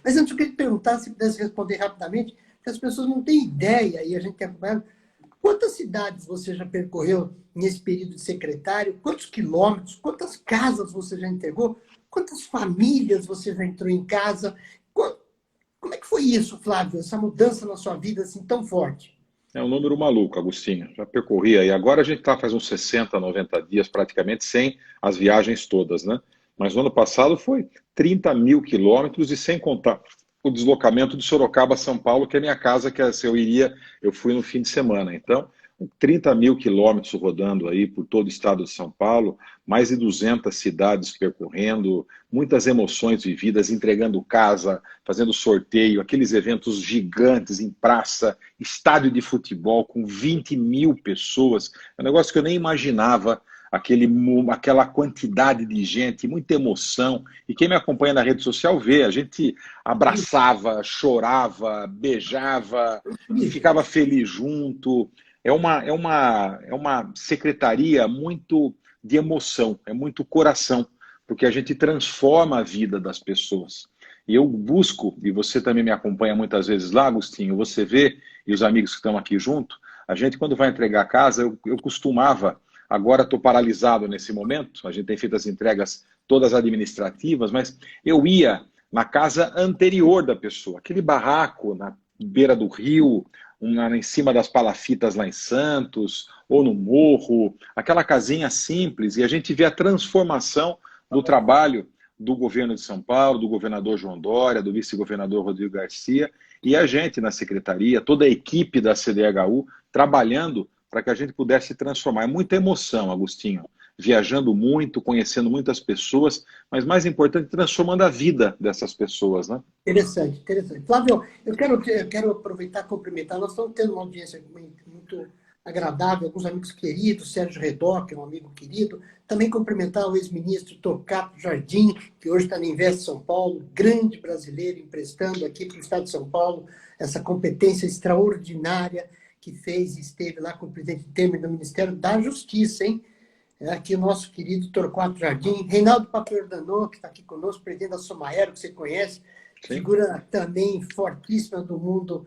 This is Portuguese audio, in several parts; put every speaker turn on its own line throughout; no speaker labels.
Mas antes eu queria te perguntar, se pudesse responder rapidamente, porque as pessoas não têm ideia, e a gente tem acompanhado, quantas cidades você já percorreu nesse período de secretário? Quantos quilômetros? Quantas casas você já entregou? Quantas famílias você já entrou em casa? Como é que foi isso, Flávio, essa mudança na sua vida assim tão forte?
É um número maluco, Agostinho. Já percorri aí. Agora a gente está faz uns 60, 90 dias praticamente sem as viagens todas, né? Mas no ano passado foi 30 mil quilômetros e sem contar o deslocamento de Sorocaba a São Paulo, que é minha casa, que se eu iria, eu fui no fim de semana. Então, 30 mil quilômetros rodando aí por todo o estado de São Paulo, mais de 200 cidades percorrendo, muitas emoções vividas, entregando casa, fazendo sorteio, aqueles eventos gigantes em praça, estádio de futebol com 20 mil pessoas, é um negócio que eu nem imaginava, aquela quantidade de gente, muita emoção. E quem me acompanha na rede social vê, a gente abraçava, chorava, beijava e ficava feliz junto. É uma secretaria muito de emoção, é muito coração, porque a gente transforma a vida das pessoas. E eu busco, e você também me acompanha muitas vezes lá, Agostinho, você vê, e os amigos que estão aqui junto, a gente quando vai entregar a casa, eu costumava, agora estou paralisado nesse momento, a gente tem feito as entregas todas administrativas, mas eu ia na casa anterior da pessoa, aquele barraco na beira do rio, em cima das palafitas lá em Santos, ou no morro, aquela casinha simples, e a gente vê a transformação do trabalho do governo de São Paulo, do governador João Dória, do vice-governador Rodrigo Garcia, e a gente na secretaria, toda a equipe da CDHU, trabalhando para que a gente pudesse transformar. É muita emoção, Agostinho, viajando muito, conhecendo muitas pessoas, mas mais importante, transformando a vida dessas pessoas, né?
Interessante, interessante. Flávio, eu quero aproveitar e cumprimentar. Nós estamos tendo uma audiência muito agradável, alguns amigos queridos, Sérgio Redó, que é um amigo querido. Também cumprimentar o ex-ministro Torquato Jardim, que hoje está na Invest São Paulo, grande brasileiro, emprestando aqui para o Estado de São Paulo essa competência extraordinária que fez e esteve lá com o presidente Temer no Ministério da Justiça, hein? É aqui o nosso querido Torquato Jardim, Reinaldo Papordano, que está aqui conosco, presidente da Somaero, que você conhece,
Sim.
figura também fortíssima do mundo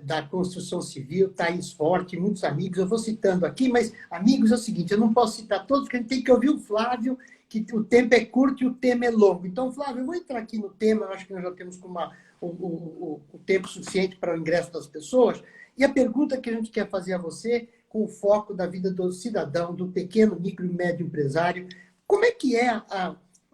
da construção civil, Thaís Forte, muitos amigos. Eu vou citando aqui, mas, amigos, é o seguinte, eu não posso citar todos, porque a gente tem que ouvir o Flávio, que o tempo é curto e o tema é longo. Então, Flávio, eu vou entrar aqui no tema, eu acho que nós já temos o tempo suficiente para o ingresso das pessoas, e a pergunta que a gente quer fazer a você, com o foco da vida do cidadão, do pequeno, micro e médio empresário, como é que é,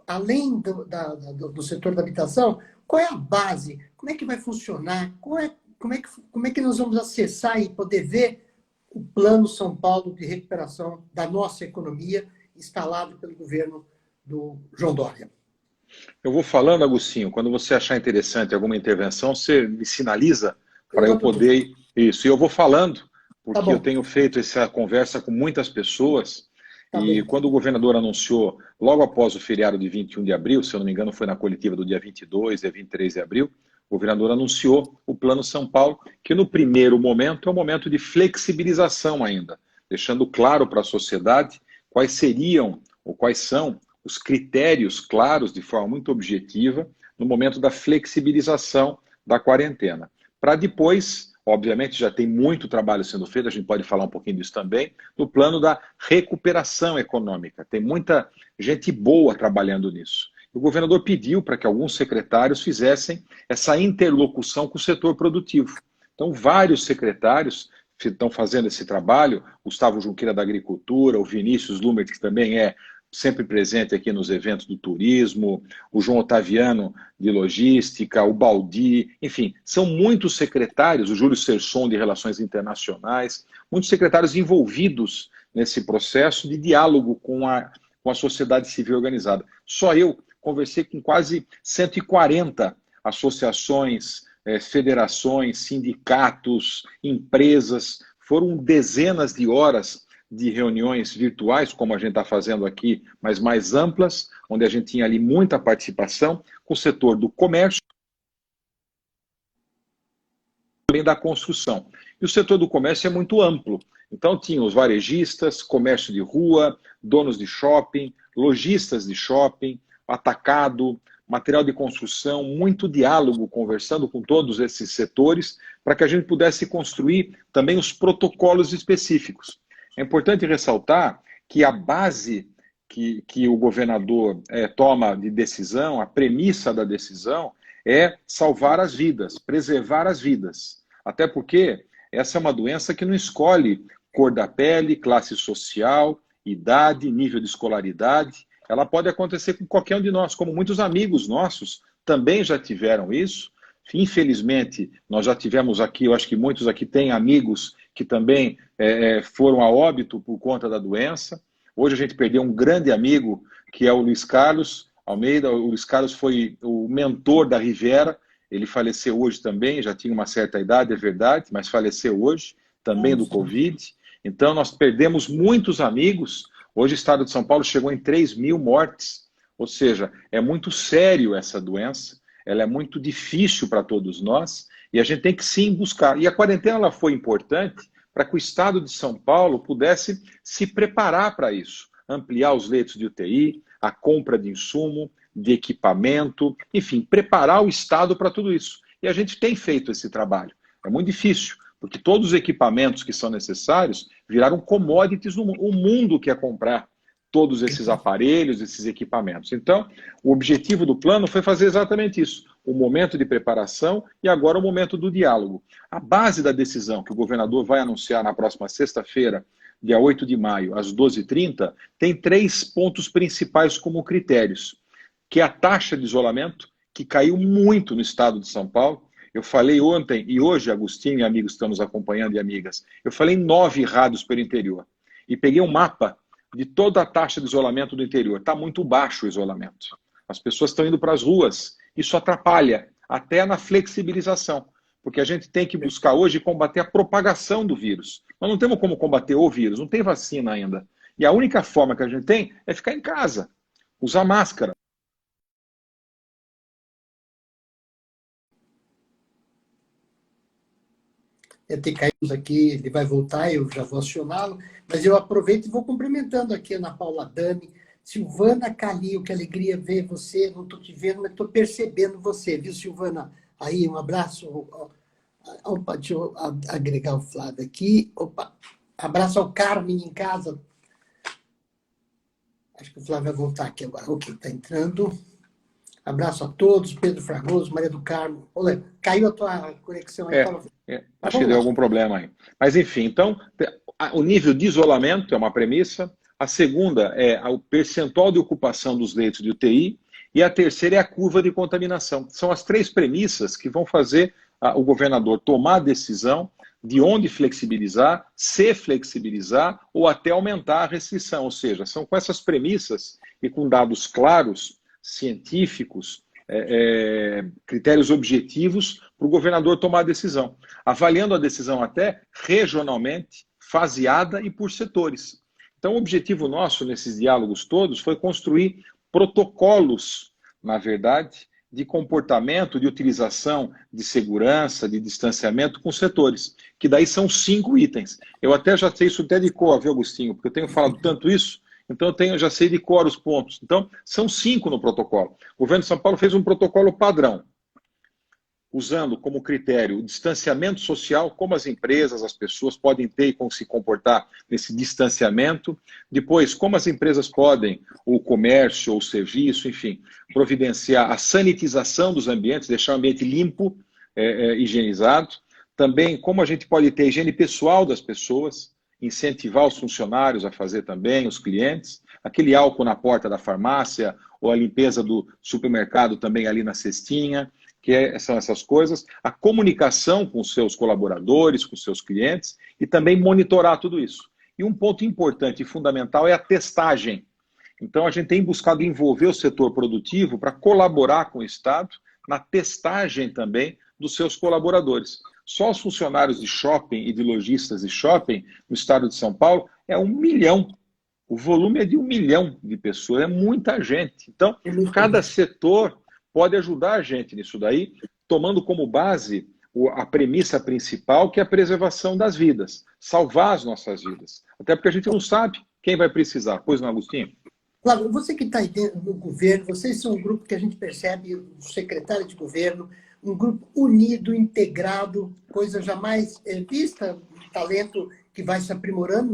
além do setor da habitação, qual é a base? Como é que vai funcionar? Como é que nós vamos acessar e poder ver o Plano São Paulo de recuperação da nossa economia instalado pelo governo do João Dória?
Eu vou falando, Agostinho, quando você achar interessante alguma intervenção, você me sinaliza
Eu
para eu
dou tudo.
poder... Isso, e eu vou falando,
Tá
porque eu
bom,
tenho feito essa conversa com muitas pessoas,
tá
e
bem.
quando o governador anunciou, logo após o feriado de 21 de abril, se eu não me engano foi na coletiva do dia 22 e 23 de abril, o governador anunciou o Plano São Paulo, que no primeiro momento é um momento de flexibilização ainda, deixando claro para a sociedade quais seriam ou quais são os critérios claros, de forma muito objetiva, no momento da flexibilização da quarentena. Para depois, obviamente, já tem muito trabalho sendo feito, a gente pode falar um pouquinho disso também, no plano da recuperação econômica. Tem muita gente boa trabalhando nisso. O governador pediu para que alguns secretários fizessem essa interlocução com o setor produtivo. Então, vários secretários estão fazendo esse trabalho, Gustavo Junqueira da Agricultura, o Vinícius Lumert, que também é sempre presente aqui nos eventos do turismo, o João Otaviano de logística, o Baldi, enfim, são muitos secretários, o Júlio Serson de Relações Internacionais, muitos secretários envolvidos nesse processo de diálogo com a sociedade civil organizada. Só eu conversei com quase 140 associações, federações, sindicatos, empresas, foram dezenas de horas de reuniões virtuais, como a gente está fazendo aqui, mas mais amplas, onde a gente tinha ali muita participação com o setor do comércio e também da construção. E o setor do comércio é muito amplo. Então tinha os varejistas, comércio de rua, donos de shopping, lojistas de shopping, atacado, material de construção, muito diálogo, conversando com todos esses setores, para que a gente pudesse construir também os protocolos específicos. É importante ressaltar que a base que o governador toma de decisão, a premissa da decisão, é salvar as vidas, preservar as vidas. Até porque essa é uma doença que não escolhe cor da pele, classe social, idade, nível de escolaridade. Ela pode acontecer com qualquer um de nós, como muitos amigos nossos também já tiveram isso. Infelizmente, nós já tivemos aqui, eu acho que muitos aqui têm amigos que também foram a óbito por conta da doença. Hoje a gente perdeu um grande amigo, que é o Luiz Carlos Almeida. O Luiz Carlos foi o mentor da Rivera. Ele faleceu hoje também, já tinha uma certa idade, é verdade, mas faleceu hoje, também do Covid. Então nós perdemos muitos amigos. Hoje o estado de São Paulo chegou em 3.000 mortes. Ou seja, é muito sério essa doença, ela é muito difícil para todos nós, e a gente tem que sim buscar. E a quarentena ela foi importante para que o estado de São Paulo pudesse se preparar para isso, ampliar os leitos de UTI, a compra de insumo, de equipamento, enfim, preparar o estado para tudo isso. E a gente tem feito esse trabalho. É muito difícil, porque todos os equipamentos que são necessários viraram commodities no mundo. O mundo quer comprar todos esses aparelhos, esses equipamentos. Então, o objetivo do plano foi fazer exatamente isso. O momento de preparação e agora o momento do diálogo. A base da decisão que o governador vai anunciar na próxima sexta-feira, dia 8 de maio, às 12h30, tem 3 pontos principais como critérios, que é a taxa de isolamento, que caiu muito no estado de São Paulo. Eu falei ontem e hoje, Agostinho e amigos que estão nos acompanhando e amigas, eu falei em 9 rádios pelo interior. E peguei um mapa de toda a taxa de isolamento do interior. Está muito baixo o isolamento. As pessoas estão indo para as ruas. Isso atrapalha, até na flexibilização. Porque a gente tem que buscar hoje combater a propagação do vírus. Nós não temos como combater o vírus, não tem vacina ainda. E a única forma que a gente tem é ficar em casa, usar máscara.
Ter caído aqui, ele vai voltar, eu já vou acioná-lo, mas eu aproveito e vou cumprimentando aqui a Ana Paula Dami, Silvana Calil, que alegria ver você, não estou te vendo, mas estou percebendo você, viu, Silvana? Aí, um abraço. Opa, deixa eu agregar o Flávio aqui. Opa, abraço ao Carmen em casa. Acho que o Flávio vai voltar aqui agora. Ok, está entrando. Abraço a todos, Pedro Fragoso, Maria do Carmo. Olha, caiu a tua conexão aí, Paulo.
Acho que deu algum problema aí. Mas, enfim, então, o nível de isolamento é uma premissa. A segunda é o percentual de ocupação dos leitos de UTI. E a terceira é a curva de contaminação. São as 3 premissas que vão fazer o governador tomar a decisão de onde flexibilizar, se flexibilizar ou até aumentar a restrição. Ou seja, são com essas premissas e com dados claros, científicos, critérios objetivos para o governador tomar a decisão, avaliando a decisão até regionalmente, faseada e por setores. Então, o objetivo nosso nesses diálogos todos foi construir protocolos, na verdade, de comportamento, de utilização de segurança, de distanciamento com setores, que daí são 5 itens. Eu até já sei isso até de cor, viu, Agostinho? Porque eu tenho falado tanto isso, então eu já sei de cor os pontos. Então, são 5 no protocolo. O governo de São Paulo fez um protocolo padrão, usando como critério o distanciamento social, como as empresas, as pessoas podem ter e como se comportar nesse distanciamento. Depois, como as empresas podem, o comércio, ou o serviço, enfim, providenciar a sanitização dos ambientes, deixar o ambiente limpo, higienizado. Também, como a gente pode ter a higiene pessoal das pessoas, incentivar os funcionários a fazer também, os clientes. Aquele álcool na porta da farmácia, ou a limpeza do supermercado também ali na cestinha, são essas coisas, a comunicação com os seus colaboradores, com os seus clientes, e também monitorar tudo isso. E um ponto importante e fundamental é a testagem. Então, a gente tem buscado envolver o setor produtivo para colaborar com o Estado na testagem também dos seus colaboradores. Só os funcionários de shopping e de lojistas de shopping no estado de São Paulo é 1 milhão. O volume é de 1 milhão de pessoas, é muita gente. Então, cada setor pode ajudar a gente nisso daí, tomando como base a premissa principal, que é a preservação das vidas, salvar as nossas vidas. Até porque a gente não sabe quem vai precisar. Pois não, Agostinho?
Flávio, você que está aí dentro do governo, vocês são um grupo que a gente percebe, o secretário de governo, um grupo unido, integrado, coisa jamais vista, um talento que vai se aprimorando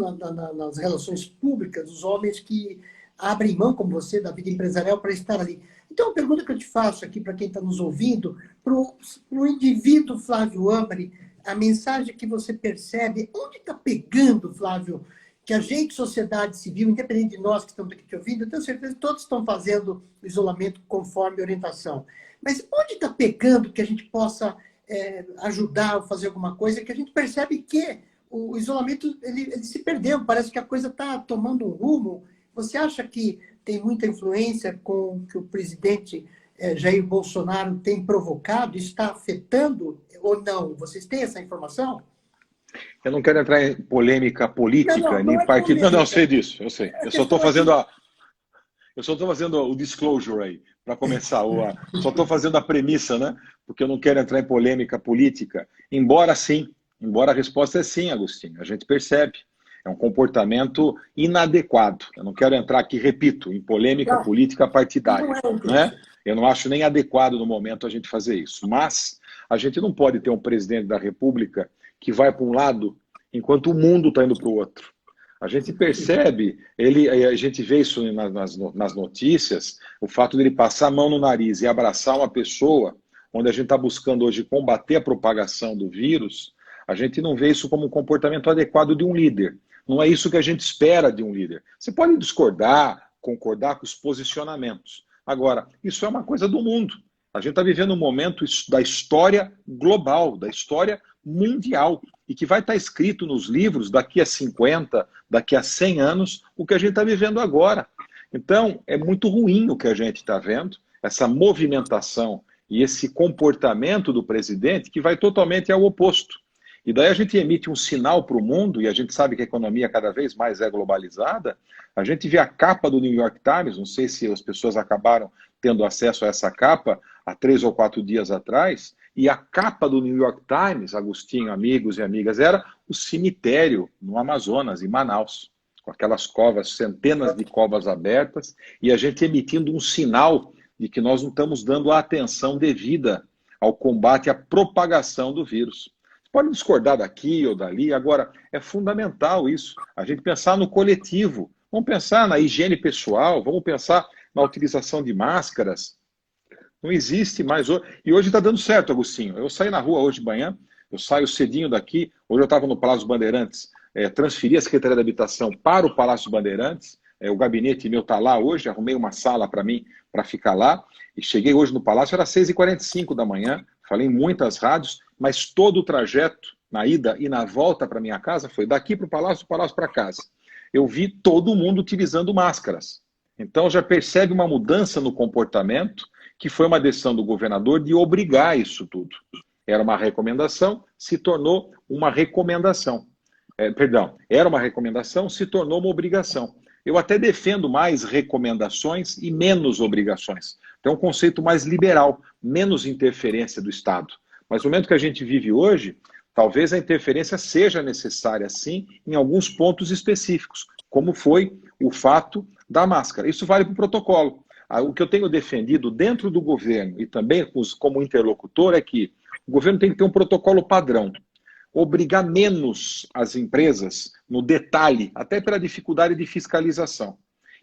nas relações públicas, os homens que abrem mão, como você, da vida empresarial para estar ali. Então, a pergunta que eu te faço aqui, para quem está nos ouvindo, para o indivíduo Flávio Amari, a mensagem que você percebe, onde está pegando, Flávio, que a gente, sociedade civil, independente de nós que estamos aqui te ouvindo, eu tenho certeza que todos estão fazendo isolamento conforme orientação. Mas onde está pegando que a gente possa ajudar ou fazer alguma coisa, que a gente percebe que o isolamento ele se perdeu, parece que a coisa está tomando um rumo. Você acha que tem muita influência com o que o presidente Jair Bolsonaro tem provocado? Está afetando ou não? Vocês têm essa informação?
Eu não quero entrar em polêmica política, nem partido. Não, eu sei disso, eu sei. Eu só estou fazendo o disclosure aí, para começar. Só estou fazendo a premissa, né? Porque eu não quero entrar em polêmica política. Embora a resposta é sim, Agostinho. A gente percebe. É um comportamento inadequado. Eu não quero entrar aqui, repito, em polêmica política partidária. Né? Eu não acho nem adequado no momento a gente fazer isso. Mas a gente não pode ter um presidente da República que vai para um lado enquanto o mundo está indo para o outro. A gente percebe, a gente vê isso nas notícias, o fato de ele passar a mão no nariz e abraçar uma pessoa, onde a gente está buscando hoje combater a propagação do vírus, a gente não vê isso como um comportamento adequado de um líder. Não é isso que a gente espera de um líder. Você pode discordar, concordar com os posicionamentos. Agora, isso é uma coisa do mundo. A gente está vivendo um momento da história global, da história mundial, e que vai estar escrito nos livros daqui a 50, daqui a 100 anos, o que a gente está vivendo agora. Então, é muito ruim o que a gente está vendo, essa movimentação e esse comportamento do presidente que vai totalmente ao oposto. E daí a gente emite um sinal para o mundo, e a gente sabe que a economia cada vez mais é globalizada. A gente vê a capa do New York Times, não sei se as pessoas acabaram tendo acesso a essa capa há 3 ou 4 dias atrás, e a capa do New York Times, Agostinho, amigos e amigas, era o cemitério no Amazonas, em Manaus, com aquelas covas, centenas de covas abertas, e a gente emitindo um sinal de que nós não estamos dando a atenção devida ao combate à propagação do vírus. Pode discordar daqui ou dali, agora é fundamental isso, a gente pensar no coletivo, vamos pensar na higiene pessoal, vamos pensar na utilização de máscaras. Não existe mais. E hoje está dando certo, Agostinho. Eu saí na rua hoje de manhã, eu saio cedinho daqui, hoje eu estava no Palácio Bandeirantes, transferi a Secretaria da Habitação para o Palácio Bandeirantes, o gabinete meu está lá hoje, arrumei uma sala para mim, para ficar lá, e cheguei hoje no Palácio, era 6h45 da manhã, falei em muitas rádios, mas todo o trajeto, na ida e na volta para minha casa, foi daqui para o Palácio, do Palácio para casa. Eu vi todo mundo utilizando máscaras. Então já percebe uma mudança no comportamento, que foi uma decisão do governador de obrigar isso tudo. Era uma recomendação, se tornou uma recomendação. Era uma recomendação, se tornou uma obrigação. Eu até defendo mais recomendações e menos obrigações. Então é um conceito mais liberal, menos interferência do Estado. Mas no momento que a gente vive hoje, talvez a interferência seja necessária, sim, em alguns pontos específicos, como foi o fato da máscara. Isso vale para o protocolo. O que eu tenho defendido dentro do governo e também como interlocutor é que o governo tem que ter um protocolo padrão. Obrigar menos as empresas no detalhe, até pela dificuldade de fiscalização.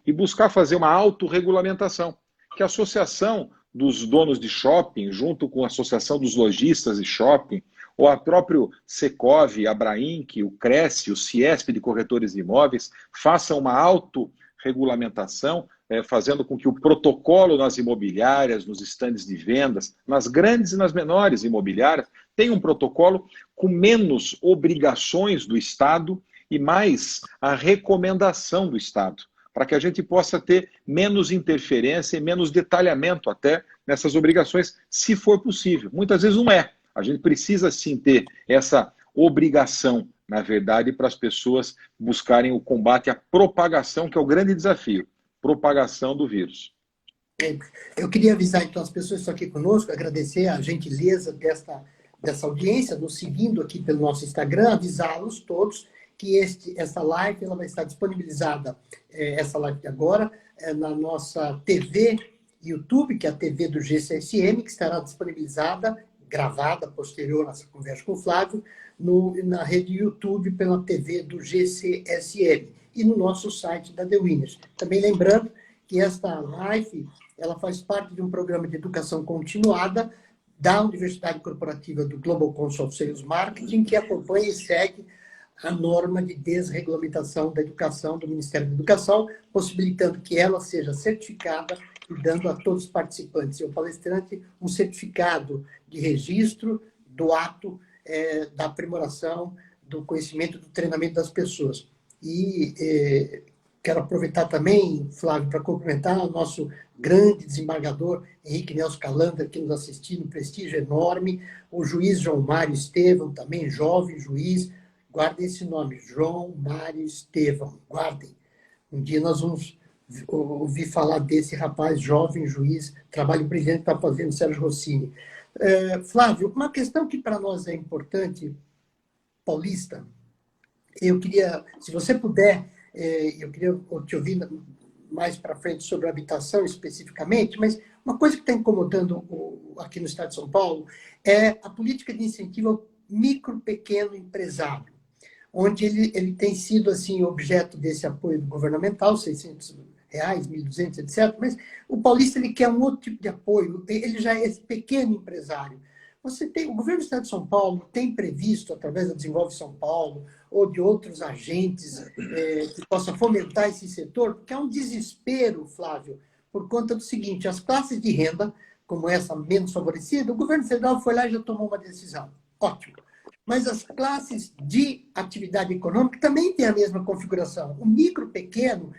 E buscar fazer uma autorregulamentação, que a associação dos donos de shopping, junto com a associação dos lojistas de shopping, ou a próprio Secov, a Abrainc, o Cresce, o Ciesp de corretores de imóveis, façam uma autorregulamentação, fazendo com que o protocolo nas imobiliárias, nos estandes de vendas, nas grandes e nas menores imobiliárias, tenha um protocolo com menos obrigações do Estado e mais a recomendação do Estado, para que a gente possa ter menos interferência e menos detalhamento até nessas obrigações, se for possível. Muitas vezes não é. A gente precisa sim ter essa obrigação, na verdade, para as pessoas buscarem o combate à propagação, que é o grande desafio, propagação do vírus.
Eu queria avisar, então, as pessoas que estão aqui conosco, agradecer a gentileza dessa audiência, nos seguindo aqui pelo nosso Instagram, avisá-los todos que essa live ela vai estar disponibilizada, essa live de agora, na nossa TV YouTube, que é a TV do GCSM, que estará disponibilizada, gravada, posterior nessa conversa com o Flávio, na rede YouTube pela TV do GCSM e no nosso site da The Winners. Também lembrando que esta live ela faz parte de um programa de educação continuada da Universidade Corporativa do Global Consult Sales Marketing, que acompanha e segue a norma de desregulamentação da educação do Ministério da Educação, possibilitando que ela seja certificada e dando a todos os participantes e ao palestrante um certificado de registro do ato da aprimoração do conhecimento, do treinamento das pessoas. E quero aproveitar também, Flávio, para cumprimentar o nosso grande desembargador, Henrique Nelson Calander, que nos assistiu, um prestígio enorme, o juiz João Mário Estevão, também jovem juiz, guardem esse nome, João Mário Estevão, guardem. Um dia nós vamos ouvir falar desse rapaz, jovem juiz, trabalho brilhante que está fazendo, Sérgio Rossini. Flávio, uma questão que para nós é importante, paulista, eu queria, se você puder, eu queria te ouvir mais para frente sobre a habitação especificamente, mas uma coisa que está incomodando aqui no estado de São Paulo é a política de incentivo ao micro, pequeno empresário, onde ele tem sido assim objeto desse apoio governamental, R$600, 1.200, etc. Mas o paulista ele quer um outro tipo de apoio, ele já é esse pequeno empresário. O governo do estado de São Paulo tem previsto, através da Desenvolve São Paulo, ou de outros agentes que possam fomentar esse setor, porque há um desespero, Flávio, por conta do seguinte: as classes de renda, como essa menos favorecida, o governo federal foi lá e já tomou uma decisão. Ótimo. Mas as classes de atividade econômica também têm a mesma configuração. O micro, pequeno,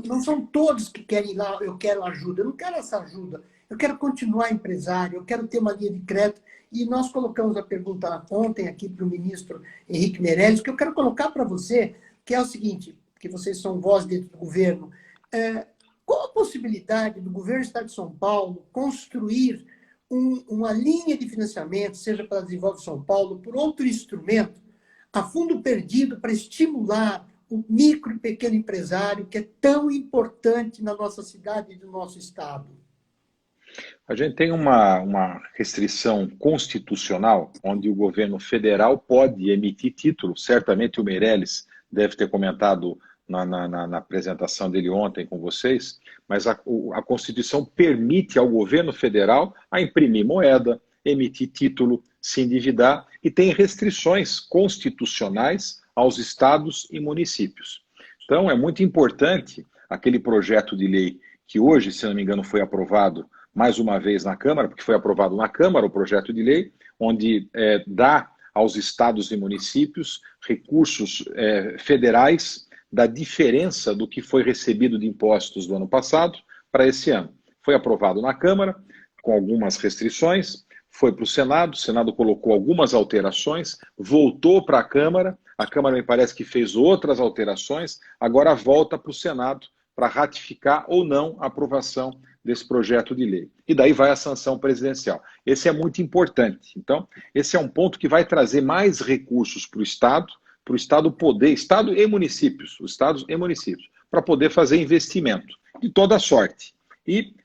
não são todos que querem ir lá, eu quero ajuda, eu não quero essa ajuda. Eu quero continuar empresário, eu quero ter uma linha de crédito. E nós colocamos a pergunta ontem aqui para o ministro Henrique Meirelles, que eu quero colocar para você, que é o seguinte, que vocês são voz dentro do governo. Qual a possibilidade do governo do estado de São Paulo construir uma linha de financiamento, seja para Desenvolve São Paulo, por outro instrumento, a fundo perdido, para estimular o micro e pequeno empresário, que é tão importante na nossa cidade e no nosso estado?
A gente tem uma restrição constitucional, onde o governo federal pode emitir título. Certamente o Meirelles deve ter comentado na apresentação dele ontem com vocês, mas a Constituição permite ao governo federal a imprimir moeda, emitir título, se endividar, e tem restrições constitucionais aos estados e municípios. Então, é muito importante aquele projeto de lei que hoje, se não me engano, foi aprovado mais uma vez na Câmara, porque foi aprovado na Câmara o projeto de lei, onde dá aos estados e municípios recursos federais da diferença do que foi recebido de impostos do ano passado para esse ano. Foi aprovado na Câmara, com algumas restrições, foi para o Senado colocou algumas alterações, voltou para a Câmara me parece que fez outras alterações, agora volta para o Senado para ratificar ou não a aprovação desse projeto de lei. E daí vai a sanção presidencial. Esse é muito importante. Então, esse é um ponto que vai trazer mais recursos para o Estado poder, Estado e municípios, os estados e municípios, para poder fazer investimento de toda sorte. E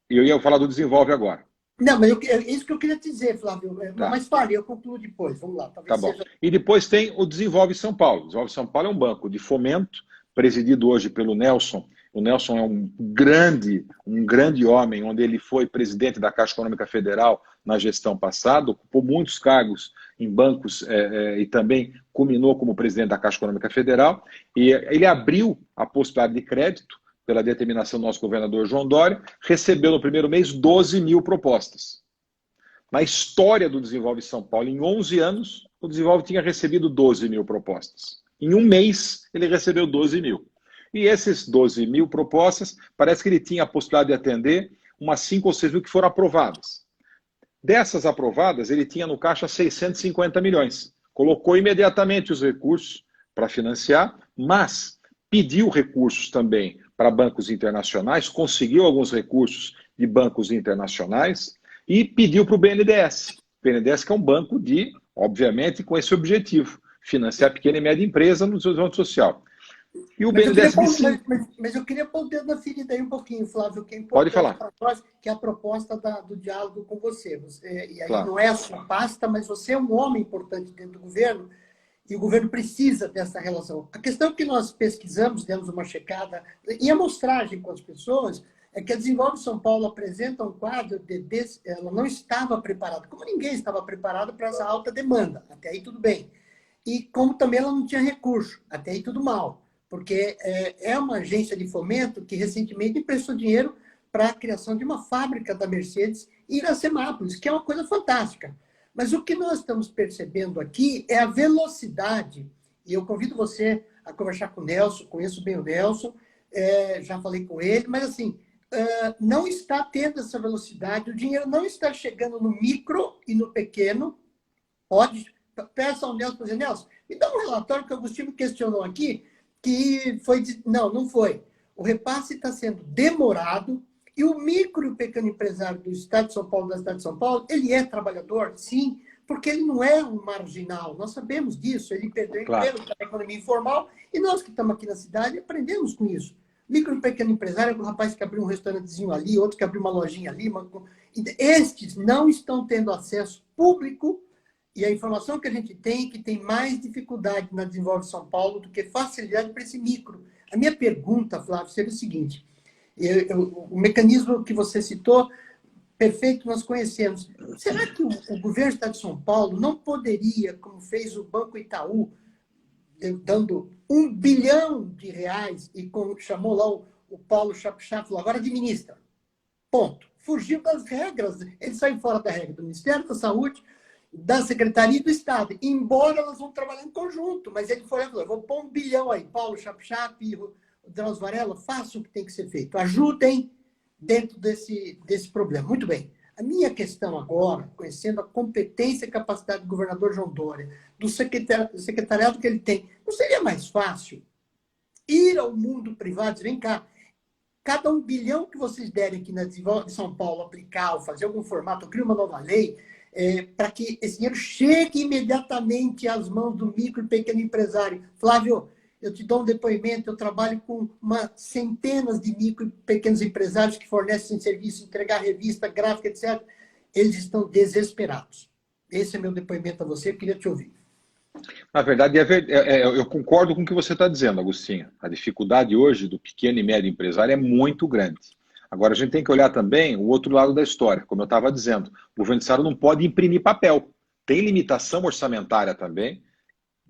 eu ia falar do Desenvolve agora.
Não, mas é isso que eu queria te dizer, Flávio.
Tá.
Mas fale, eu concluo depois. Vamos lá.
Tá bom. E depois tem o Desenvolve São Paulo. O Desenvolve São Paulo é um banco de fomento, presidido hoje pelo Nelson. O Nelson é um grande homem, onde ele foi presidente da Caixa Econômica Federal na gestão passada, ocupou muitos cargos em bancos e também culminou como presidente da Caixa Econômica Federal. E ele abriu a possibilidade de crédito, pela determinação do nosso governador João Dória, recebeu no primeiro mês 12 mil propostas. Na história do Desenvolve São Paulo, em 11 anos, o Desenvolve tinha recebido 12 mil propostas. Em um mês, ele recebeu 12 mil. E esses 12 mil propostas, parece que ele tinha a possibilidade de atender umas 5 ou 6 mil que foram aprovadas. Dessas aprovadas, ele tinha no caixa 650 milhões. Colocou imediatamente os recursos para financiar, mas pediu recursos também para bancos internacionais, conseguiu alguns recursos de bancos internacionais e pediu para o BNDES. O BNDES que é um banco obviamente, com esse objetivo, financiar pequena e média empresa no desenvolvimento social. E o BNDES disse sim.
Mas eu queria pôr o dedo na ferida aí um pouquinho, Flávio, que é
Pode
importante
falar.
para nós, que é a proposta do diálogo com você. E aí
Claro.
não é a sua pasta, mas você é um homem importante dentro do governo, e o governo precisa dessa relação. A questão que nós pesquisamos, demos uma checada, e a amostragem com as pessoas, é que a Desenvolve São Paulo apresenta um quadro ela não estava preparada, como ninguém estava preparado para essa alta demanda. Até aí tudo bem. E como também ela não tinha recurso, até aí tudo mal. Porque é uma agência de fomento que recentemente emprestou dinheiro para a criação de uma fábrica da Mercedes em Iracemápolis, que é uma coisa fantástica. Mas o que nós estamos percebendo aqui é a velocidade, e eu convido você a conversar com o Nelson, conheço bem o Nelson, já falei com ele, mas assim, não está tendo essa velocidade, o dinheiro não está chegando no micro e no pequeno. Peça ao Nelson, dizer, Nelson, me dá um relatório que o Agostinho questionou aqui, que foi... Não foi. O repasse está sendo demorado, e o micro e o pequeno empresário do Estado de São Paulo, da cidade de São Paulo, ele é trabalhador, sim, porque ele não é um marginal. Nós sabemos disso. Ele perdeu emprego na economia informal, e nós que estamos aqui na cidade aprendemos com isso. Micro e pequeno empresário é o rapaz que abriu um restaurantezinho ali, outro que abriu uma lojinha ali. Estes não estão tendo acesso público, e a informação que a gente tem é que tem mais dificuldade na Desenvolve São Paulo do que facilidade para esse micro. A minha pergunta, Flávio, seria o seguinte: o mecanismo que você citou, perfeito, nós conhecemos. Será que o governo do Estado de São Paulo não poderia, como fez o Banco Itaú, dando R$1 bilhão, e chamou lá o Paulo Chapchap, falou, agora administra. Ponto. Fugiu das regras. Ele saiu fora da regra do Ministério da Saúde, da Secretaria e do Estado, embora elas vão trabalhar em conjunto. Mas ele foi e falou, vou pôr R$1 bilhão aí, Paulo Chapchap, o Drauzio Varela, faça o que tem que ser feito. Ajudem dentro desse problema. Muito bem. A minha questão agora, conhecendo a competência e capacidade do governador João Dória, do secretariado que ele tem, não seria mais fácil ir ao mundo privado e dizer, vem cá, cada R$1 bilhão que vocês derem aqui na Desenvolve São Paulo, aplicar ou fazer algum formato, ou criar uma nova lei, para que esse dinheiro chegue imediatamente às mãos do micro e pequeno empresário. Flávio, eu te dou um depoimento, eu trabalho com centenas de micro e pequenos empresários que fornecem serviço, entregar revista, gráfica, etc. Eles estão desesperados. Esse é meu depoimento a você, eu queria te ouvir.
Na verdade, eu concordo com o que você está dizendo, Agostinho. A dificuldade hoje do pequeno e médio empresário é muito grande. Agora, a gente tem que olhar também o outro lado da história. Como eu estava dizendo, o governo do Estado não pode imprimir papel. Tem limitação orçamentária também.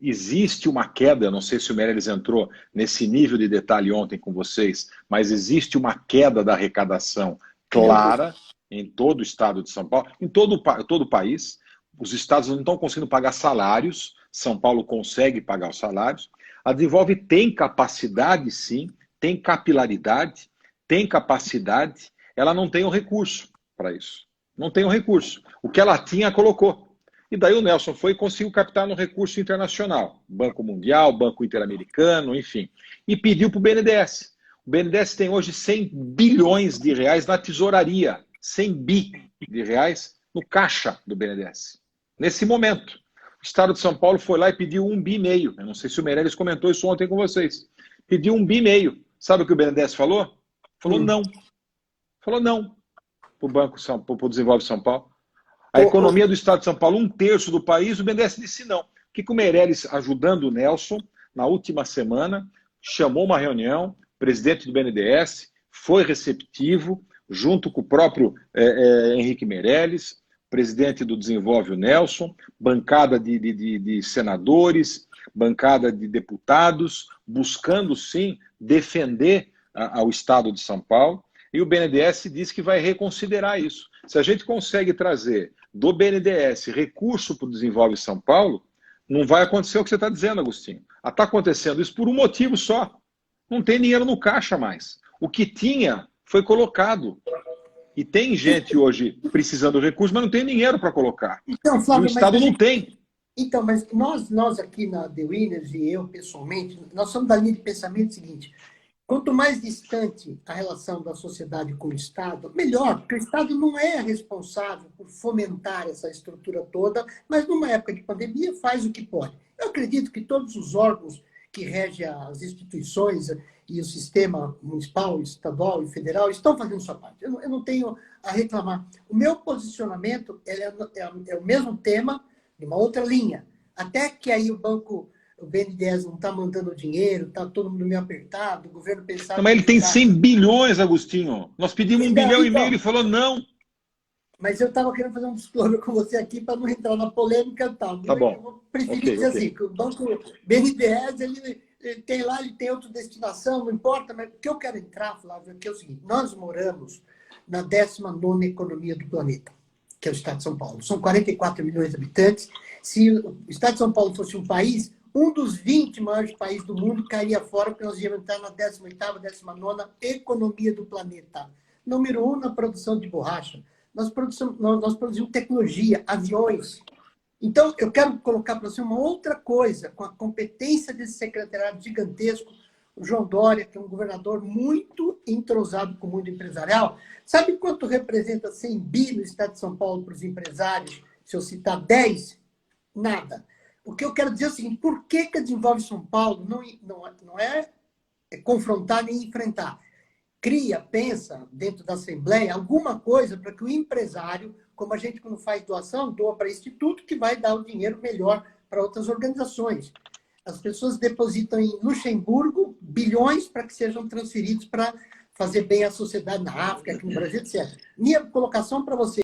Existe uma queda, não sei se o Meirelles entrou nesse nível de detalhe ontem com vocês, mas existe uma queda da arrecadação clara em todo o estado de São Paulo, em todo o país. Os estados não estão conseguindo pagar salários, São Paulo consegue pagar os salários. A Desenvolve tem capacidade, sim, tem capilaridade, tem capacidade, ela não tem o recurso para isso. Não tem o recurso. O que ela tinha, colocou. E daí o Nelson foi e conseguiu captar no recurso internacional, Banco Mundial, Banco Interamericano, enfim, e pediu para o BNDES. O BNDES tem hoje 100 bilhões de reais na tesouraria, 100 bi de reais no caixa do BNDES. Nesse momento, o Estado de São Paulo foi lá e pediu 1,5 bi. Eu não sei se o Meirelles comentou isso ontem com vocês. Pediu 1,5 bi. Sabe o que o BNDES falou? Falou não. Falou não para o Desenvolve São Paulo. A economia do Estado de São Paulo, 1/3 do país, o BNDES disse não. O que o Meirelles, ajudando o Nelson, na última semana, chamou uma reunião, o presidente do BNDES foi receptivo, junto com o próprio Henrique Meirelles, presidente do Desenvolve, o Nelson, bancada de senadores, bancada de deputados, buscando, sim, defender ao Estado de São Paulo. E o BNDES disse que vai reconsiderar isso. Se a gente consegue trazer do BNDES recurso para o Desenvolve São Paulo, não vai acontecer o que você está dizendo, Agostinho. Está acontecendo isso por um motivo só. Não tem dinheiro no caixa mais. O que tinha foi colocado. E tem gente hoje precisando de recurso, mas não tem dinheiro para colocar.
Então, Flávio,
e o Estado não tem.
Então, mas nós aqui na The Winners e eu pessoalmente, nós somos da linha de pensamento seguinte: quanto mais distante a relação da sociedade com o Estado, melhor, porque o Estado não é responsável por fomentar essa estrutura toda, mas numa época de pandemia faz o que pode. Eu acredito que todos os órgãos que rege as instituições e o sistema municipal, estadual e federal estão fazendo sua parte. Eu não tenho a reclamar. O meu posicionamento é o mesmo tema, de uma outra linha. Até que aí o BNDES não está mandando dinheiro, está todo mundo meio apertado, o governo pensava...
Não, mas ele tem 100 bilhões, Agostinho. Nós pedimos 1,5 bilhão, ele falou não.
Mas eu estava querendo fazer um disclosure com você aqui para não entrar na polêmica e tal.
Tá bom.
Eu vou preferir dizer assim, que o banco BNDES, ele tem lá, ele tem outra destinação, não importa, mas o que eu quero entrar, Flávio, é o seguinte, nós moramos na 19ª economia do planeta, que é o Estado de São Paulo. São 44 milhões de habitantes. Se o Estado de São Paulo fosse um país, um dos 20 maiores países do mundo cairia fora, porque nós íamos entrar na 18ª, 19ª economia do planeta. Número 1 na produção de borracha. Nós produzimos tecnologia, aviões. Então, eu quero colocar para você uma outra coisa, com a competência desse secretariado gigantesco, o João Dória, que é um governador muito entrosado com o mundo empresarial. Sabe quanto representa 100 bi no Estado de São Paulo para os empresários? Se eu citar 10, nada. O que eu quero dizer é o seguinte, por que a Desenvolve São Paulo não é confrontar nem enfrentar? Cria, pensa, dentro da Assembleia, alguma coisa para que o empresário, como a gente quando faz doação, doa para instituto, que vai dar o dinheiro melhor para outras organizações. As pessoas depositam em Luxemburgo bilhões para que sejam transferidos para fazer bem à sociedade na África, aqui no Brasil, etc. Minha colocação para você.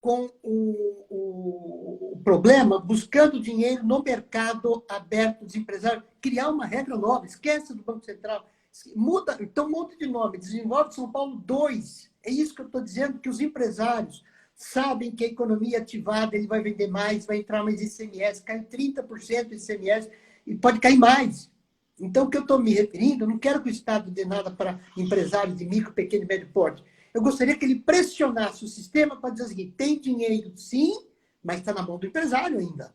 Com o problema, buscando dinheiro no mercado aberto dos empresários, criar uma regra nova, esquece do Banco Central, muda de nome, Desenvolve São Paulo 2. É isso que eu estou dizendo, que os empresários sabem que a economia ativada, ele vai vender mais, vai entrar mais ICMS, cai 30% do ICMS e pode cair mais. Então, o que eu estou me referindo, eu não quero que o Estado dê nada para empresários de micro, pequeno e médio porte. Eu gostaria que ele pressionasse o sistema para dizer o seguinte, tem dinheiro sim, mas está na mão do empresário ainda,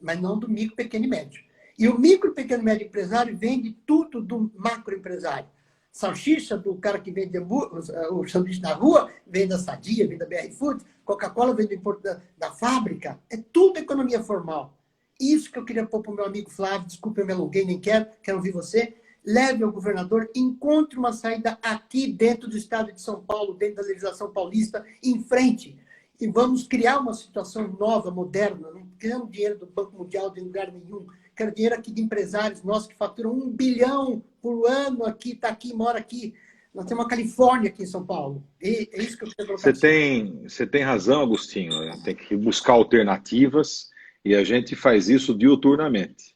mas não do micro, pequeno e médio. E o micro, pequeno e médio empresário vende tudo do macroempresário. Salsicha do cara que vende o sanduíche na rua, vem da Sadia, vem da BR Food, Coca-Cola vem do importo da fábrica. É tudo economia formal. Isso que eu queria pôr para o meu amigo Flávio, desculpa, eu me alonguei, nem quero ouvir você. Leve ao governador, encontre uma saída aqui dentro do estado de São Paulo, dentro da legislação paulista, em frente. E vamos criar uma situação nova, moderna. Não queremos dinheiro do Banco Mundial de lugar nenhum. Quero dinheiro aqui de empresários nossos que faturam 1 bilhão por ano aqui, está aqui, mora aqui. Nós temos uma Califórnia aqui em São Paulo. E é isso que eu quero colocar.
Você tem razão, Agostinho. Tem que buscar alternativas e a gente faz isso diuturnamente.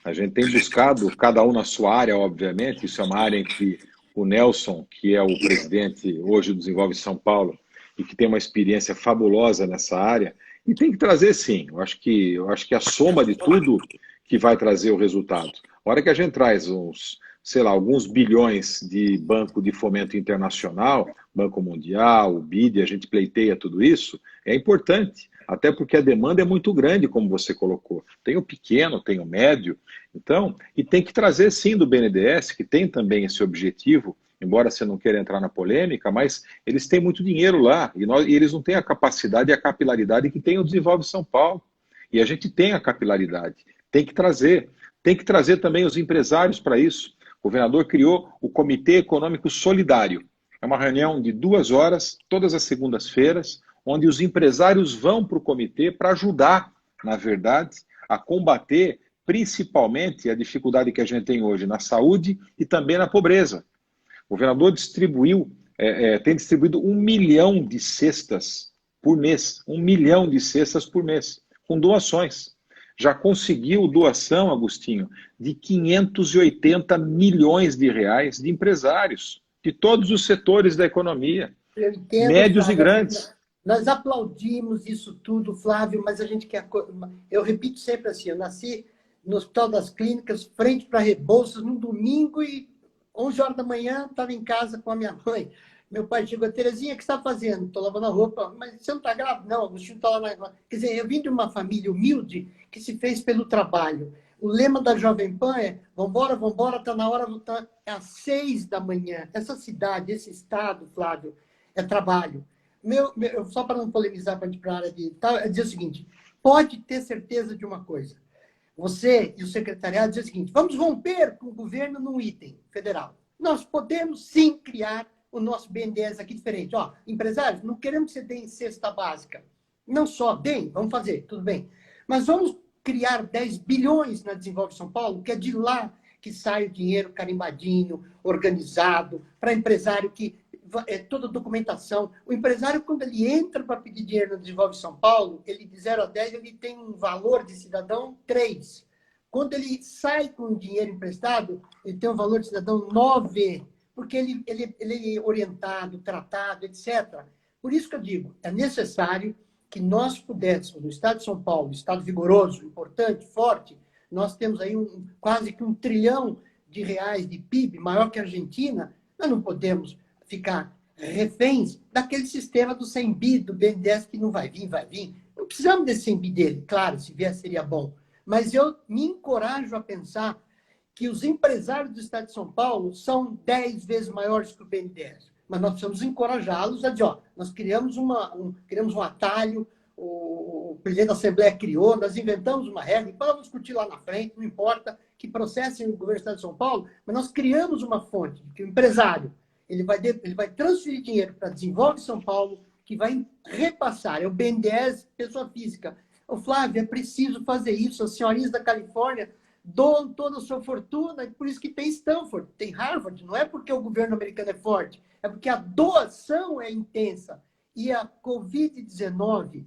A gente tem buscado, cada um na sua área, obviamente, isso é uma área em que o Nelson, que é o presidente hoje do Desenvolve São Paulo, e que tem uma experiência fabulosa nessa área, e tem que trazer sim, eu acho que a soma de tudo que vai trazer o resultado. A hora que a gente traz alguns bilhões de Banco de Fomento Internacional, Banco Mundial, o BID, a gente pleiteia tudo isso, é importante. Até porque a demanda é muito grande, como você colocou. Tem o pequeno, tem o médio. Então, e tem que trazer sim do BNDES, que tem também esse objetivo, embora você não queira entrar na polêmica, mas eles têm muito dinheiro lá, e eles não têm a capacidade e a capilaridade que tem o Desenvolve São Paulo. E a gente tem a capilaridade. Tem que trazer também os empresários para isso. O governador criou o Comitê Econômico Solidário. É uma reunião de 2 horas, todas as segundas-feiras, onde os empresários vão para o comitê para ajudar, na verdade, a combater principalmente a dificuldade que a gente tem hoje na saúde e também na pobreza. O governador tem distribuído 1 milhão de cestas por mês, 1 milhão de cestas por mês, com doações. Já conseguiu doação, Agostinho, de 580 milhões de reais de empresários, de todos os setores da economia, médios e grandes.
Nós aplaudimos isso tudo, Flávio, mas a gente quer... Eu repito sempre assim, eu nasci no Hospital das Clínicas, frente para Rebouças, num domingo e 11 horas da manhã, estava em casa com a minha mãe. Meu pai chegou, Terezinha, o que você está fazendo? Estou lavando a roupa. Mas você não está grávida? Não, Agostinho está lá na... Quer dizer, eu vim de uma família humilde que se fez pelo trabalho. O lema da Jovem Pan é vambora, vambora, está na hora, é às 6 da manhã. Essa cidade, esse estado, Flávio, é trabalho. Só para não polemizar para a área de tal, é dizer o seguinte, pode ter certeza de uma coisa. Você e o secretariado dizem o seguinte: vamos romper com o governo num item federal. Nós podemos, sim, criar o nosso BNDES aqui diferente. Ó, empresários, não queremos que você dê cesta básica. Não só, bem, vamos fazer, tudo bem. Mas vamos criar 10 bilhões na Desenvolve São Paulo, que é de lá que sai o dinheiro carimbadinho, organizado, para empresário que é toda documentação. O empresário, quando ele entra para pedir dinheiro no Desenvolve São Paulo, ele de 0 a 10, ele tem um valor de cidadão 3. Quando ele sai com o dinheiro emprestado, ele tem um valor de cidadão 9, porque ele é orientado, tratado, etc. Por isso que eu digo, é necessário que nós pudéssemos, no Estado de São Paulo, Estado vigoroso, importante, forte, nós temos aí quase que 1 trilhão de reais de PIB, maior que a Argentina, nós não podemos ficar reféns daquele sistema do 100 bi, do BNDES, que não vai vir, vai vir. Não precisamos desse 100 bi dele, claro, se vier seria bom. Mas eu me encorajo a pensar que os empresários do Estado de São Paulo são 10 vezes maiores que o BNDES. Mas nós precisamos encorajá-los a dizer, ó, nós criamos um atalho, o presidente da Assembleia criou, nós inventamos uma regra, e vamos discutir lá na frente, não importa que processem o governo do Estado de São Paulo, mas nós criamos uma fonte, que o empresário ele vai transferir dinheiro para Desenvolve São Paulo, que vai repassar, é o BNDES, pessoa física. Ô, Flávio, é preciso fazer isso, as senhorinhas da Califórnia doam toda a sua fortuna, por isso que tem Stanford, tem Harvard, não é porque o governo americano é forte, é porque a doação é intensa. E a Covid-19,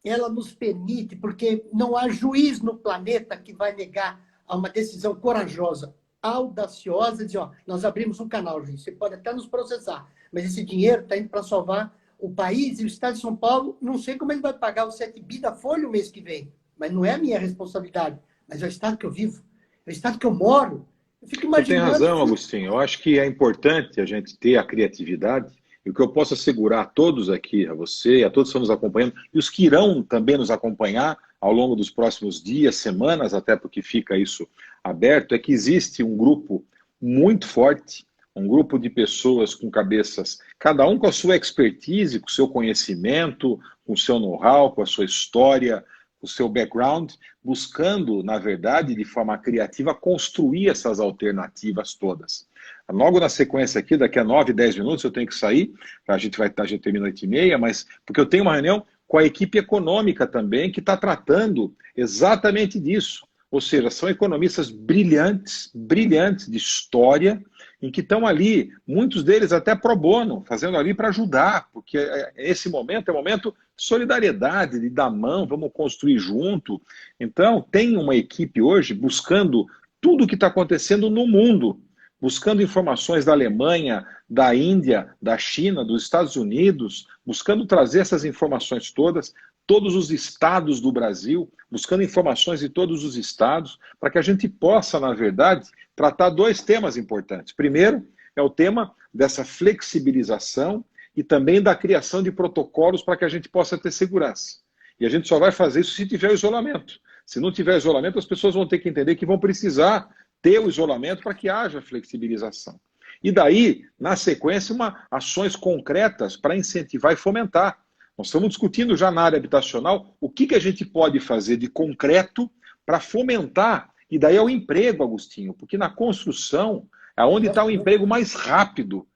ela nos permite, porque não há juiz no planeta que vai negar a uma decisão corajosa, audaciosa, de, ó, nós abrimos um canal, juiz, você pode até nos processar, mas esse dinheiro está indo para salvar o país e o Estado de São Paulo, não sei como ele vai pagar os 7 bi da Folha o mês que vem, mas não é a minha responsabilidade, mas é o Estado que eu vivo, é o Estado que eu moro. Eu fico imaginando...
Você tem razão, Agostinho. Eu acho que é importante a gente ter a criatividade, e o que eu posso assegurar a todos aqui, a você, a todos que estão nos acompanhando, e os que irão também nos acompanhar ao longo dos próximos dias, semanas, até porque fica isso aberto, é que existe um grupo muito forte, um grupo de pessoas com cabeças, cada um com a sua expertise, com o seu conhecimento, com o seu know-how, com a sua história, com o seu background, buscando, na verdade, de forma criativa, construir essas alternativas todas. Logo na sequência aqui, daqui a 9, 10 minutos, eu tenho que sair, a gente termina 8h30, mas porque eu tenho uma reunião com a equipe econômica também, que está tratando exatamente disso. Ou seja, são economistas brilhantes, brilhantes de história, em que estão ali, muitos deles até pro bono, fazendo ali para ajudar, porque esse momento é um momento de solidariedade, de dar mão, vamos construir junto. Então, tem uma equipe hoje buscando tudo o que está acontecendo no mundo, buscando informações da Alemanha, da Índia, da China, dos Estados Unidos, buscando trazer essas informações todas, todos os estados do Brasil, buscando informações de todos os estados, para que a gente possa, na verdade, tratar 2 temas importantes. Primeiro, é o tema dessa flexibilização e também da criação de protocolos para que a gente possa ter segurança. E a gente só vai fazer isso se tiver isolamento. Se não tiver isolamento, as pessoas vão ter que entender que vão precisar ter o isolamento para que haja flexibilização. E daí, na sequência, ações concretas para incentivar e fomentar. Nós estamos discutindo já na área habitacional o que a gente pode fazer de concreto para fomentar. E daí é o emprego, Agostinho, porque na construção é onde está o emprego mais rápido.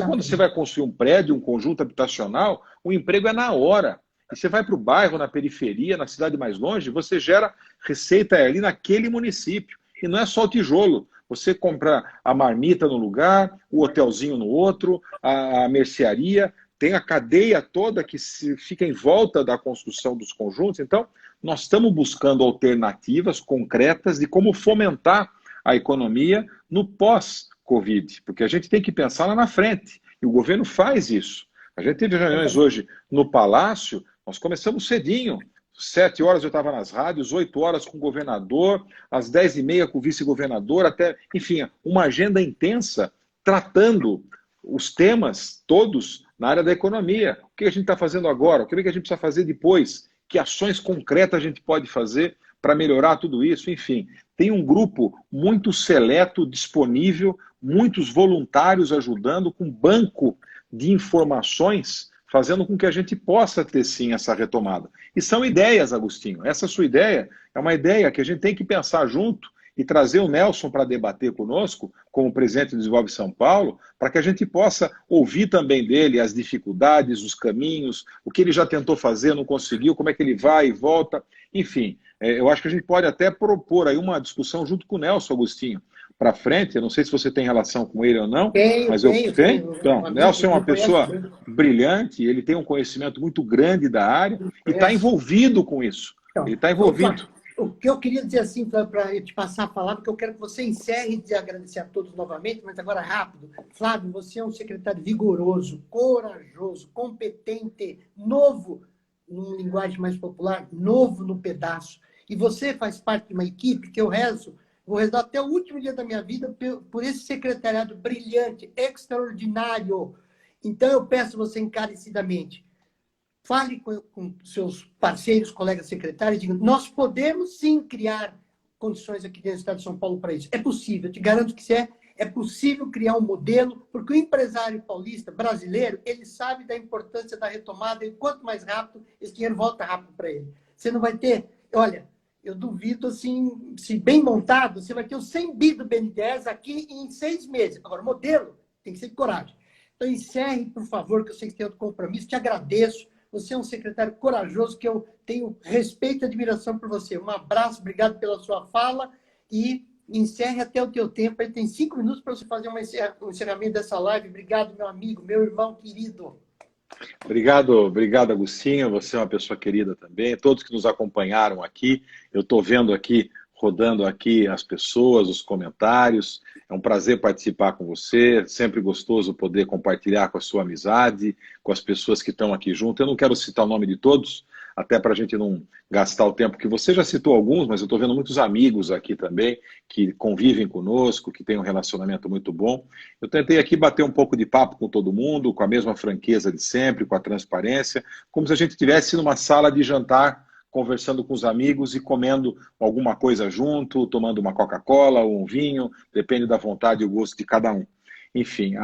Quando você vai construir um prédio, um conjunto habitacional, o emprego é na hora. E você vai para o bairro, na periferia, na cidade mais longe, você gera receita ali naquele município. E não é só o tijolo. Você compra a marmita no lugar, o hotelzinho no outro, a mercearia, tem a cadeia toda que fica em volta da construção dos conjuntos. Então, nós estamos buscando alternativas concretas de como fomentar a economia no pós-Covid, porque a gente tem que pensar lá na frente, e o governo faz isso. A gente teve reuniões hoje no Palácio, nós começamos cedinho, 7 horas eu estava nas rádios, 8 horas com o governador, às 10h30 com o vice-governador, até, enfim, uma agenda intensa, tratando os temas todos na área da economia. O que a gente está fazendo agora? O que a gente precisa fazer depois? Que ações concretas a gente pode fazer para melhorar tudo isso? Enfim, tem um grupo muito seleto, disponível, muitos voluntários ajudando, com banco de informações, fazendo com que a gente possa ter sim essa retomada. E são ideias, Agostinho. Essa sua ideia é uma ideia que a gente tem que pensar junto e trazer o Nelson para debater conosco, como presidente do Desenvolve São Paulo, para que a gente possa ouvir também dele as dificuldades, os caminhos, o que ele já tentou fazer, não conseguiu, como é que ele vai e volta. Enfim, eu acho que a gente pode até propor aí uma discussão junto com o Nelson, Agostinho, para frente. Eu não sei se você tem relação com ele ou não, mas eu tenho. Então, Nelson é uma pessoa brilhante, ele tem um conhecimento muito grande da área e está envolvido com isso. Ele está envolvido.
O que eu queria dizer assim, para eu te passar a palavra, que eu quero que você encerre de agradecer a todos novamente, mas agora rápido. Flávio, você é um secretário vigoroso, corajoso, competente, novo, numa linguagem mais popular, novo no pedaço. E você faz parte de uma equipe que eu vou rezar até o último dia da minha vida por esse secretariado brilhante, extraordinário. Então eu peço você encarecidamente, fale com seus parceiros, colegas secretários, e diga, nós podemos sim criar condições aqui dentro do Estado de São Paulo para isso. É possível, eu te garanto que é possível criar um modelo, porque o empresário paulista, brasileiro, ele sabe da importância da retomada e quanto mais rápido, esse dinheiro volta rápido para ele. Você não vai ter, olha, eu duvido, assim, se bem montado, você vai ter os 100 bi do BNDES aqui em 6 meses. Agora, o modelo tem que ser de coragem. Então, encerre, por favor, que eu sei que tem outro compromisso, te agradeço. Você é um secretário corajoso, que eu tenho respeito e admiração por você. Um abraço, obrigado pela sua fala e encerre até o teu tempo. Aí tem 5 minutos para você fazer um encerramento dessa live. Obrigado, meu amigo, meu irmão querido.
Obrigado, Agostinho. Você é uma pessoa querida também. Todos que nos acompanharam aqui, eu estou vendo aqui, rodando aqui as pessoas, os comentários. É um prazer participar com você, sempre gostoso poder compartilhar com a sua amizade, com as pessoas que estão aqui junto. Eu não quero citar o nome de todos, até para a gente não gastar o tempo, que você já citou alguns, mas eu estou vendo muitos amigos aqui também, que convivem conosco, que têm um relacionamento muito bom. Eu tentei aqui bater um pouco de papo com todo mundo, com a mesma franqueza de sempre, com a transparência, como se a gente estivesse numa sala de jantar, conversando com os amigos e comendo alguma coisa junto, tomando uma Coca-Cola ou um vinho, depende da vontade e o gosto de cada um. Enfim,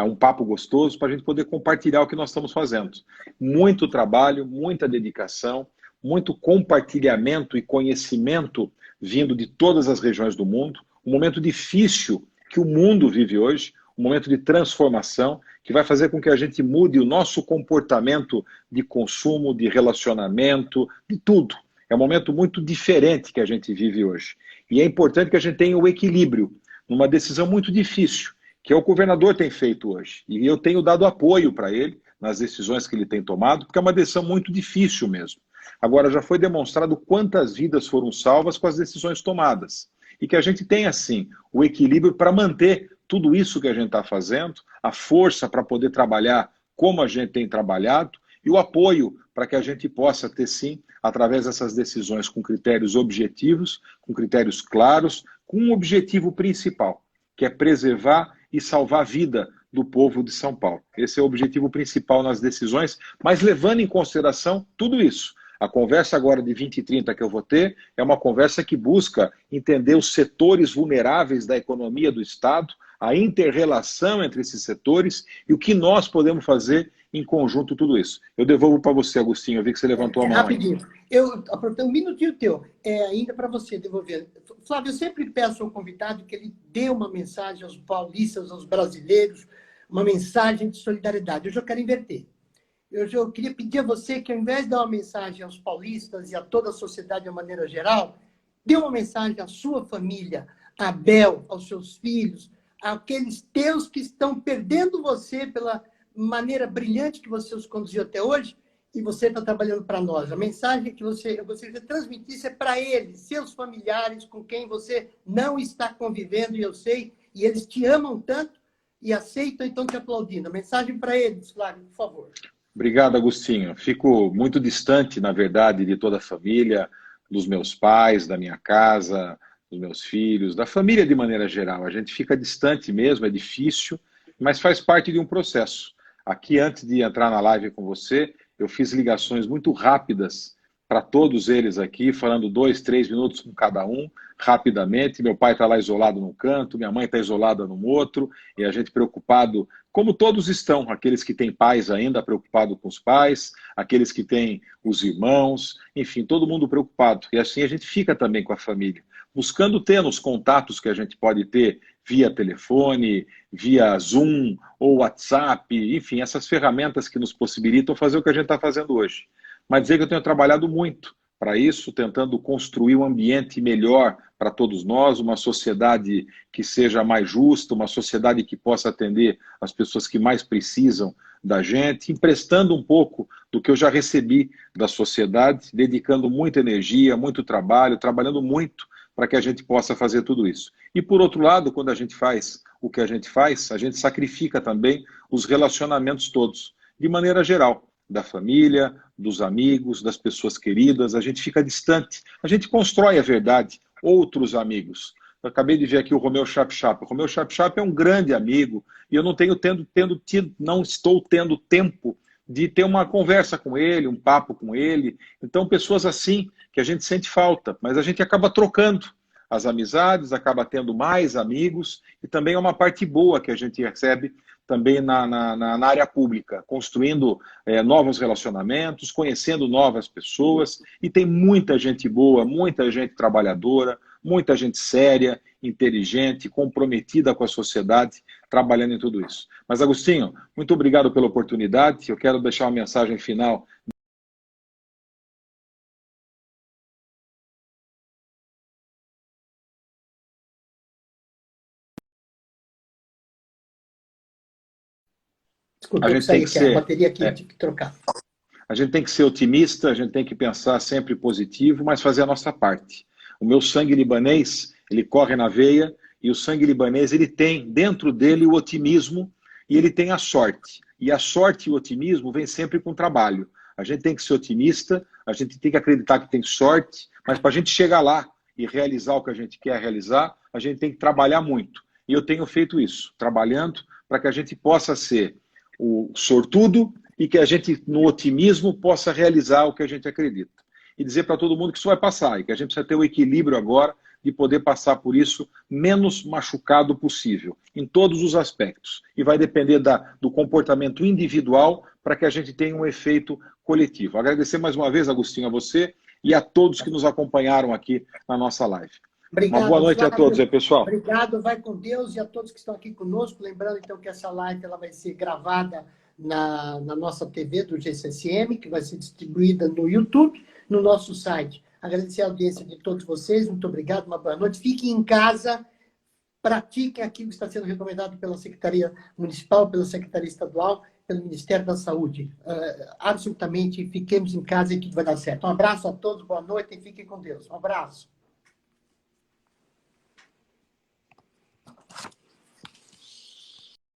um papo gostoso para a gente poder compartilhar o que nós estamos fazendo. Muito trabalho, muita dedicação, muito compartilhamento e conhecimento vindo de todas as regiões do mundo. Um momento difícil que o mundo vive hoje, um momento de transformação que vai fazer com que a gente mude o nosso comportamento de consumo, de relacionamento, de tudo. É um momento muito diferente que a gente vive hoje. E é importante que a gente tenha o equilíbrio numa decisão muito difícil, que o governador tem feito hoje. E eu tenho dado apoio para ele nas decisões que ele tem tomado, porque é uma decisão muito difícil mesmo. Agora, já foi demonstrado quantas vidas foram salvas com as decisões tomadas. E que a gente tenha, assim, o equilíbrio para manter tudo isso que a gente está fazendo, a força para poder trabalhar como a gente tem trabalhado e o apoio para que a gente possa ter, sim, através dessas decisões com critérios objetivos, com critérios claros, com um objetivo principal, que é preservar e salvar a vida do povo de São Paulo. Esse é o objetivo principal nas decisões, mas levando em consideração tudo isso. A conversa agora de 2030 que eu vou ter é uma conversa que busca entender os setores vulneráveis da economia do Estado, a inter-relação entre esses setores e o que nós podemos fazer em conjunto tudo isso. Eu devolvo para você, Agostinho, eu vi que você levantou a mão.
Rapidinho. Eu aproveitei um minutinho teu, ainda para você devolver. Flávio, eu sempre peço ao convidado que ele dê uma mensagem aos paulistas, aos brasileiros, uma mensagem de solidariedade. Hoje eu quero inverter. Eu queria pedir a você que, ao invés de dar uma mensagem aos paulistas e a toda a sociedade de uma maneira geral, dê uma mensagem à sua família, a Bel, aos seus filhos, àqueles teus que estão perdendo você pela maneira brilhante que você os conduziu até hoje, e você está trabalhando para nós. A mensagem que eu gostaria de transmitir é para eles, seus familiares, com quem você não está convivendo, e eu sei, e eles te amam tanto e aceitam, então te aplaudindo. A mensagem para eles, Flávio, por favor.
Obrigado, Agostinho. Fico muito distante, na verdade, de toda a família, dos meus pais, da minha casa, dos meus filhos, da família de maneira geral. A gente fica distante mesmo, é difícil, mas faz parte de um processo. Aqui, antes de entrar na live com você, eu fiz ligações muito rápidas para todos eles aqui, falando 2, 3 minutos com cada um, rapidamente. Meu pai está lá isolado num canto, minha mãe está isolada num outro, e a gente preocupado, como todos estão, aqueles que têm pais ainda preocupado com os pais, aqueles que têm os irmãos, enfim, todo mundo preocupado. E assim a gente fica também com a família, buscando ter nos contatos que a gente pode ter via telefone, via Zoom ou WhatsApp, enfim, essas ferramentas que nos possibilitam fazer o que a gente está fazendo hoje. Mas dizer que eu tenho trabalhado muito para isso, tentando construir um ambiente melhor para todos nós, uma sociedade que seja mais justa, uma sociedade que possa atender as pessoas que mais precisam da gente, emprestando um pouco do que eu já recebi da sociedade, dedicando muita energia, muito trabalho, trabalhando muito para que a gente possa fazer tudo isso. E por outro lado, quando a gente faz o que a gente sacrifica também os relacionamentos todos, de maneira geral, da família, dos amigos, das pessoas queridas, a gente fica distante, a gente constrói a verdade, outros amigos. Eu acabei de ver aqui o Romeu Chap-Chap. O Romeu Chap-Chap é um grande amigo e eu não estou tendo tempo de ter uma conversa com ele, um papo com ele. Então, pessoas assim que a gente sente falta, mas a gente acaba trocando as amizades, acaba tendo mais amigos e também é uma parte boa que a gente recebe também na área pública, construindo novos relacionamentos, conhecendo novas pessoas, e tem muita gente boa, muita gente trabalhadora, muita gente séria, inteligente, comprometida com a sociedade, trabalhando em tudo isso. Mas, Agostinho, muito obrigado pela oportunidade, eu quero deixar uma mensagem final.
Desculpa, eu saí aqui, a bateria aqui, tive que trocar.
A gente tem que ser otimista, a gente tem que pensar sempre positivo, mas fazer a nossa parte. O meu sangue libanês, ele corre na veia, e o sangue libanês, ele tem dentro dele o otimismo e ele tem a sorte. E a sorte e o otimismo vem sempre com trabalho. A gente tem que ser otimista, a gente tem que acreditar que tem sorte, mas para a gente chegar lá e realizar o que a gente quer realizar, a gente tem que trabalhar muito. E eu tenho feito isso, trabalhando para que a gente possa ser o sortudo e que a gente, no otimismo, possa realizar o que a gente acredita. E dizer para todo mundo que isso vai passar e que a gente precisa ter o equilíbrio agora de poder passar por isso menos machucado possível, em todos os aspectos. E vai depender do comportamento individual para que a gente tenha um efeito coletivo. Agradecer mais uma vez, Agostinho, a você e a todos que nos acompanharam aqui na nossa live.
Obrigado,
uma boa noite
Flávio.
A todos, pessoal.
Obrigado, vai com Deus e a todos que estão aqui conosco. Lembrando, então, que essa live ela vai ser gravada na nossa TV do GCSM, que vai ser distribuída no YouTube, no nosso site. Agradecer a audiência de todos vocês, muito obrigado, uma boa noite. Fiquem em casa, pratiquem aquilo que está sendo recomendado pela Secretaria Municipal, pela Secretaria Estadual, pelo Ministério da Saúde. Absolutamente, fiquemos em casa e tudo vai dar certo. Um abraço a todos, boa noite e fiquem com Deus. Um abraço.